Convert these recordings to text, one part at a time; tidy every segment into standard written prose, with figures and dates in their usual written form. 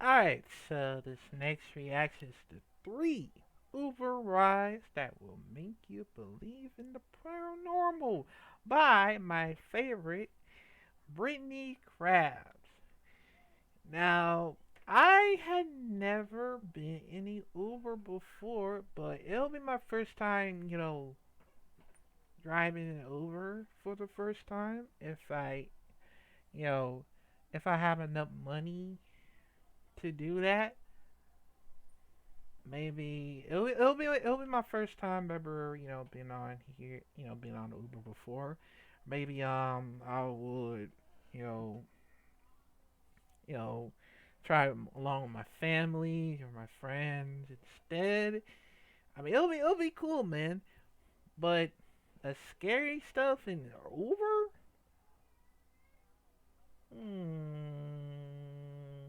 Alright, so this next reaction is the three Uber rides that will make you believe in the paranormal by my favorite, Brittany Krabs. Now, I had never been in an Uber before, but it'll be my first time, driving an Uber for the first time you know, if I have enough money to do that. Maybe it'll be my first time ever being on here, being on Uber before. Maybe I would you know you know try it along with my family or my friends instead. I mean it'll be cool, man. But the scary stuff in Uber, hmm,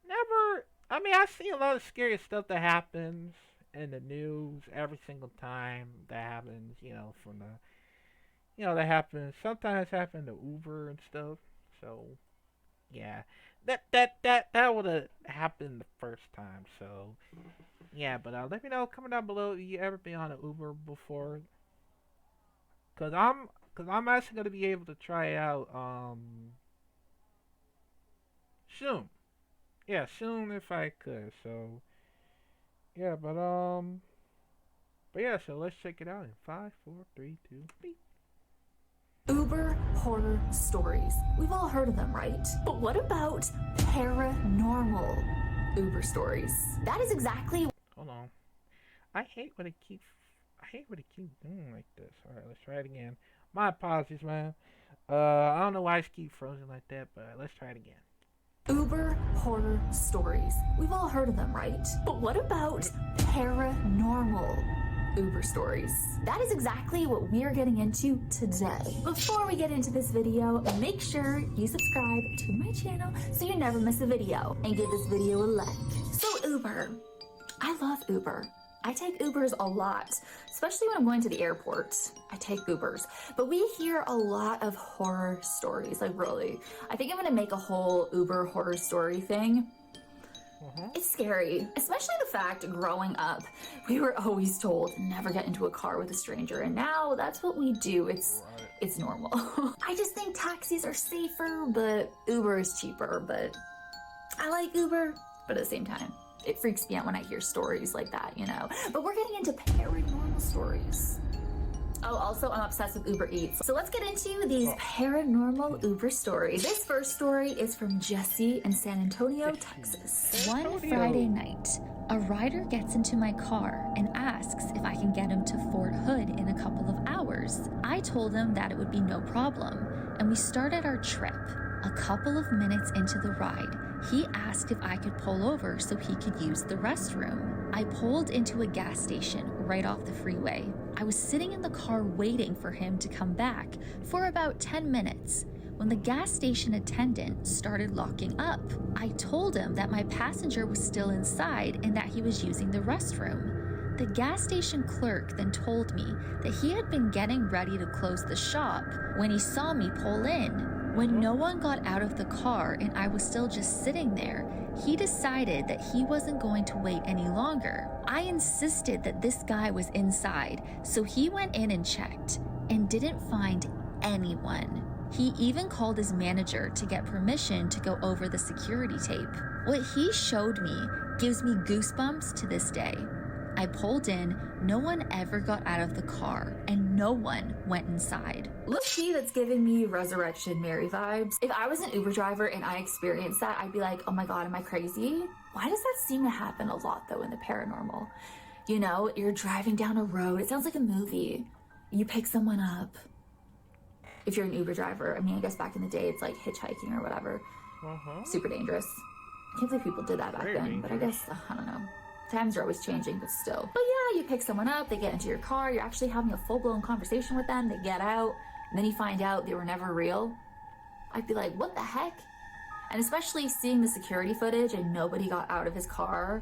never. I mean, I see a lot of scary stuff that happens in the news every single time that happens. From the that happens sometimes happen to Uber and stuff. So yeah, that would have happened the first time. So yeah, but let me know comment down below if you ever been on an Uber before, cause I'm actually gonna be able to try it out soon. Yeah, soon if I could. So yeah, but yeah, so let's check it out in five, four, three, two, beep. Uber horror stories. We've all heard of them, right? But what about paranormal Uber stories? That is exactly. Hold on. I hate when it keeps. I hate when it keeps doing like this. All right, let's try it again. My apologies, man. I don't know why I keep frozen like that, but let's try it again. Uber horror stories. We've all heard of them, right? But what about paranormal Uber stories? That is exactly what we are getting into today. Before we get into this video, make sure you subscribe to my channel so you never miss a video, and give this video a like. So Uber. I love Uber. I take Ubers a lot, especially when I'm going to the airport. I take Ubers. But we hear a lot of horror stories, like really. I think I'm gonna make a whole Uber horror story thing. It's scary, especially the fact growing up, we were always told never get into a car with a stranger, and now that's what we do. It's normal. I just think taxis are safer, but Uber is cheaper. But I like Uber, but at the same time, it freaks me out when I hear stories like that, But we're getting into paranormal stories. Oh, also, I'm obsessed with Uber Eats. So let's get into these paranormal Uber stories. This first story is from Jesse in San Antonio, Texas. One Friday night, a rider gets into my car and asks if I can get him to Fort Hood in a couple of hours. I told him that it would be no problem, and we started our trip. A couple of minutes into the ride, he asked if I could pull over so he could use the restroom. I pulled into a gas station right off the freeway. I was sitting in the car waiting for him to come back for about 10 minutes when the gas station attendant started locking up. I told him that my passenger was still inside and that he was using the restroom. The gas station clerk then told me that he had been getting ready to close the shop when he saw me pull in. When no one got out of the car and I was still just sitting there, he decided that he wasn't going to wait any longer. I insisted that this guy was inside, so he went in and checked and didn't find anyone. He even called his manager to get permission to go over the security tape. What he showed me gives me goosebumps to this day. I pulled in, no one ever got out of the car, and no one went inside. Low-key, that's giving me Resurrection Mary vibes. If I was an Uber driver and I experienced that, I'd be like, oh my God, am I crazy? Why does that seem to happen a lot though in the paranormal? You're driving down a road, it sounds like a movie. You pick someone up. If you're an Uber driver, I guess back in the day, it's like hitchhiking or whatever. Super dangerous. I can't believe people did that back then, but I guess, I don't know. Times are always changing, but still. But yeah, you pick someone up, they get into your car, you're actually having a full-blown conversation with them, they get out, and then you find out they were never real. I'd be like, what the heck? And especially seeing the security footage and nobody got out of his car.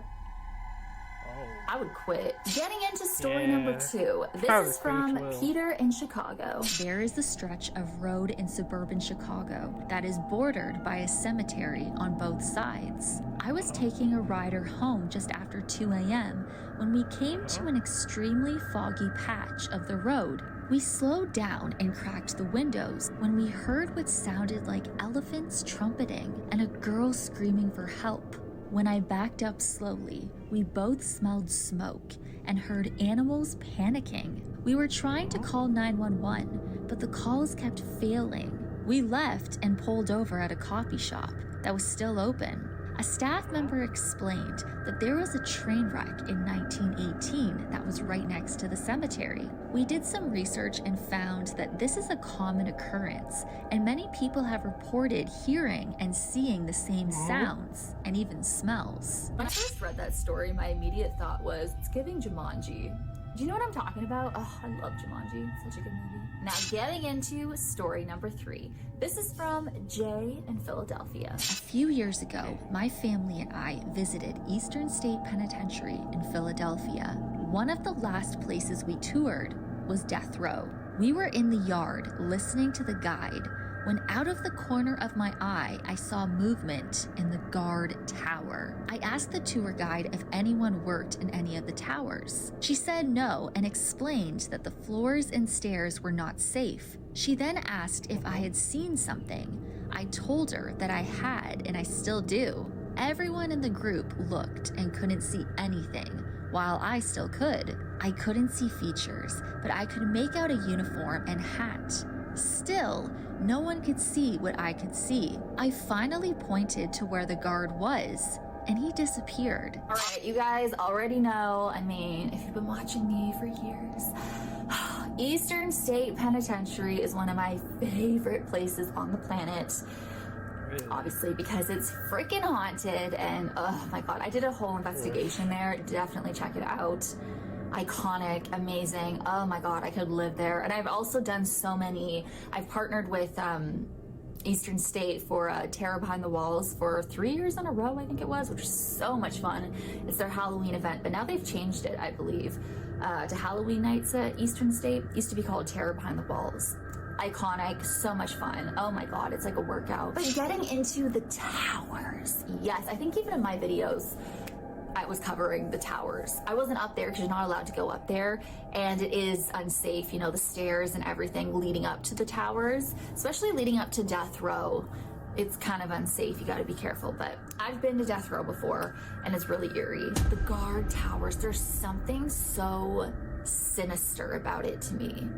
I would quit. Getting into story number 2. This Probably is from will. Peter in Chicago. There is a stretch of road in suburban Chicago that is bordered by a cemetery on both sides. I was taking a rider home just after 2 a.m. when we came to an extremely foggy patch of the road. We slowed down and cracked the windows when we heard what sounded like elephants trumpeting and a girl screaming for help. When I backed up slowly, we both smelled smoke and heard animals panicking. We were trying to call 911, but the calls kept failing. We left and pulled over at a coffee shop that was still open. A staff member explained that there was a train wreck in 1918 that was right next to the cemetery. We did some research and found that this is a common occurrence, and many people have reported hearing and seeing the same sounds and even smells. When I first read that story, my immediate thought was, it's giving Jumanji. Do you know what I'm talking about? Oh, I love Jumanji. It's such a good movie. Now, getting into story number 3. This is from Jay in Philadelphia. A few years ago, my family and I visited Eastern State Penitentiary in Philadelphia. One of the last places we toured was death row. We were in the yard listening to the guide when out of the corner of my eye, I saw movement in the guard tower. I asked the tour guide if anyone worked in any of the towers. She said no and explained that the floors and stairs were not safe. She then asked if I had seen something. I told her that I had, and I still do. Everyone in the group looked and couldn't see anything, while I still could. I couldn't see features, but I could make out a uniform and hat. Still, no one could see what I could see. I finally pointed to where the guard was, and he disappeared. All right, you guys already know, I mean, if you've been watching me for years, Eastern State Penitentiary is one of my favorite places on the planet. Really? Obviously, because it's freaking haunted, and oh my god, I did a whole investigation there. Definitely check it out. Iconic, amazing. Oh my god, I could live there. And I've also done so many. I've partnered with Eastern State for Terror Behind the Walls for 3 years in a row, I think it was, which is so much fun. It's their Halloween event, but now they've changed it, I believe, to Halloween nights at Eastern State. It used to be called Terror Behind the Walls. Iconic, so much fun. Oh my god, it's like a workout. But getting into the towers, yes, I think even in my videos I was covering the towers. I wasn't up there because you're not allowed to go up there, and it is unsafe, you know, the stairs and everything leading up to the towers, especially leading up to death row. It's kind of unsafe, you gotta be careful, but I've been to death row before and it's really eerie. The guard towers, there's something so sinister about it to me.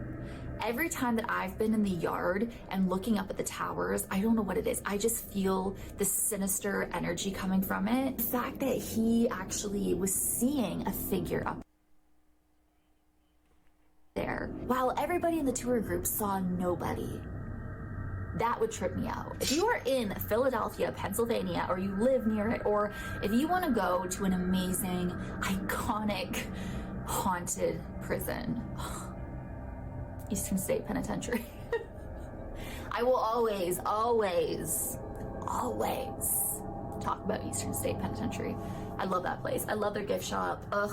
Every time that I've been in the yard and looking up at the towers, I don't know what it is. I just feel this sinister energy coming from it. The fact that he actually was seeing a figure up there, while everybody in the tour group saw nobody. That would trip me out. If you are in Philadelphia, Pennsylvania, or you live near it, or if you want to go to an amazing, iconic, haunted prison, Eastern State Penitentiary. I will always, always, always talk about Eastern State Penitentiary. I love that place. I love their gift shop. Ugh.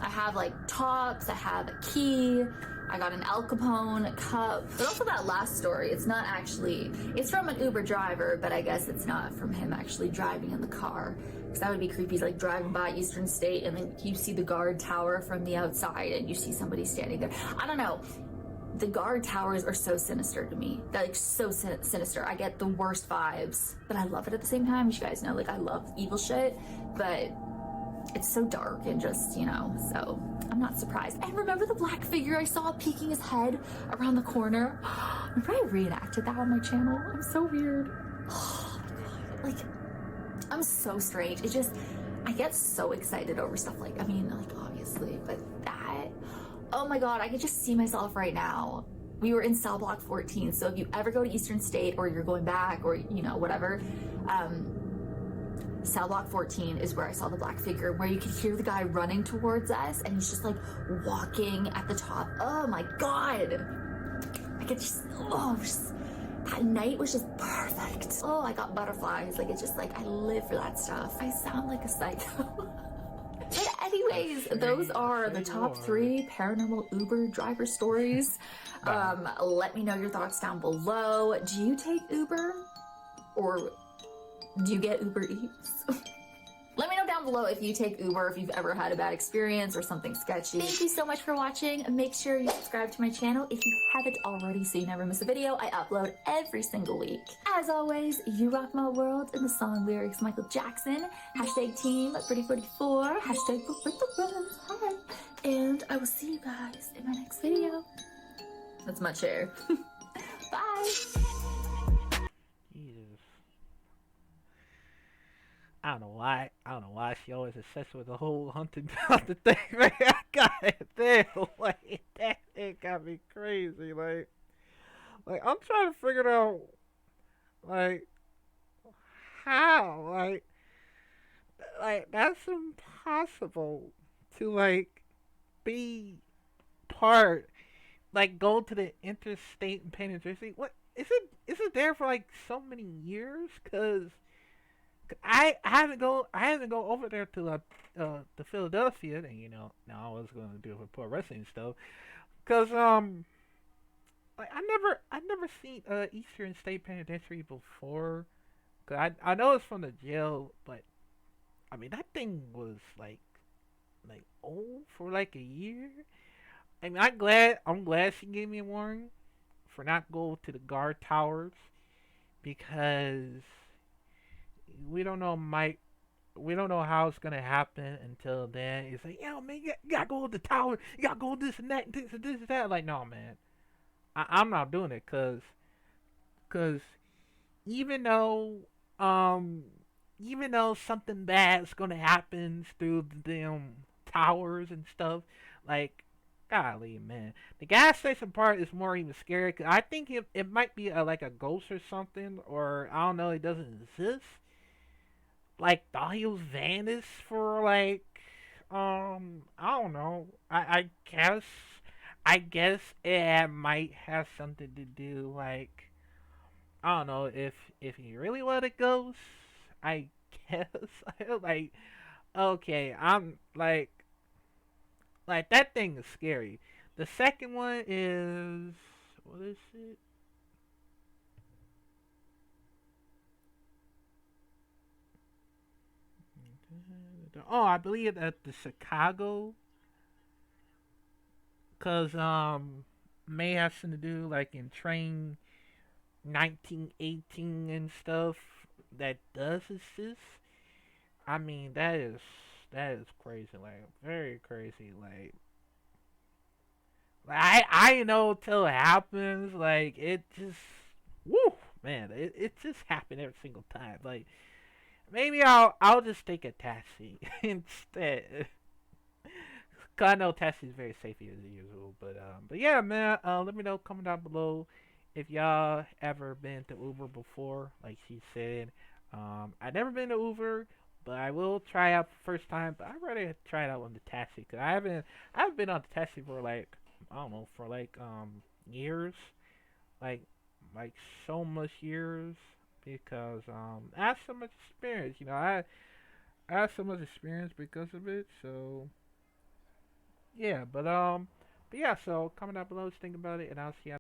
I have like tops, I have a key, I got an Al Capone cup. But also that last story, it's not actually, it's from an Uber driver, but I guess it's not from him actually driving in the car. Because that would be creepy, like driving by Eastern State and then you see the guard tower from the outside and you see somebody standing there. I don't know. The guard towers are so sinister to me. They're like so sinister. I get the worst vibes, but I love it at the same time. As you guys know, like I love evil shit, but it's so dark and just, you know, so I'm not surprised. And remember the black figure I saw peeking his head around the corner? Remember I reenacted that on my channel? I'm so weird. Oh my god. Like, I'm so strange. It just, I get so excited over stuff like, I mean, like obviously, but that, oh my god, I could just see myself right now. We were in cell block 14, so if you ever go to Eastern State or you're going back or, you know, whatever, cell block 14 is where I saw the black figure, where you could hear the guy running towards us and he's just like walking at the top. Oh my god. I could just, oh, just, that night was just perfect. Oh, I got butterflies. Like, it's just like, I live for that stuff. I sound like a psycho. But Anyways, those are the top 3 paranormal Uber driver stories. Let me know your thoughts down below. Do you take Uber? Or do you get Uber Eats? Let me know down below if you take Uber, if you've ever had a bad experience or something sketchy. Thank you so much for watching. Make sure you subscribe to my channel if you haven't already so you never miss a video. I upload every single week. As always, you rock my world in the song lyrics Michael Jackson. Hashtag team Pretty44. Hashtag hi. And I will see you guys in my next video. That's my chair. Bye. Jesus. I don't know why. I don't know why she always obsessed with the whole haunted thing, man. I got it there. Like that, it got me crazy. Like I'm trying to figure out, like, how, like that's impossible to like be part, like go to the interstate in penitentiary. What is it? Is it there for like so many years? Cause I haven't go over there to Philadelphia, and now I was gonna do it for pro wrestling stuff, cause like I never seen Eastern State Penitentiary before. 'Cause I know it's from the jail, but I mean that thing was like old for like a year. I mean I'm glad she gave me a warning for not go to the guard towers, because we don't know Mike. We don't know how it's gonna happen until then. It's like, yo, man, you gotta go to the tower. You gotta go this and that, this and this and that. Like, no, man, I'm not doing it, cause even though, um, even though something bad's gonna happen through the damn towers and stuff, like, golly, man, the gas station part is more even scary. 'Cause I think it might be like a ghost or something, or I don't know, it doesn't exist. Like Dahil's vanished for like I don't know. I guess it might have something to do, like, I don't know, if he really let it go. I guess like, okay, I'm like that thing is scary. The second one is, what is it? Oh, I believe that the Chicago, cause may have something to do like in train 1918 and stuff that does exist. I mean that is crazy, like very crazy, like I know till it happens, like it just, woo, man, it just happened every single time. Like maybe I'll just take a taxi instead. 'Cause I know taxi is very safe as usual, but yeah, man. Let me know, comment down below if y'all ever been to Uber before. Like she said, I never been to Uber, but I will try out first time. But I'd rather try it out on the taxi, cause I haven't been on the taxi for like, I don't know, for like years, like like so much years, because I have so much experience. I have so much experience because of it. So yeah, but yeah. So comment down below, think about it, and I'll see you.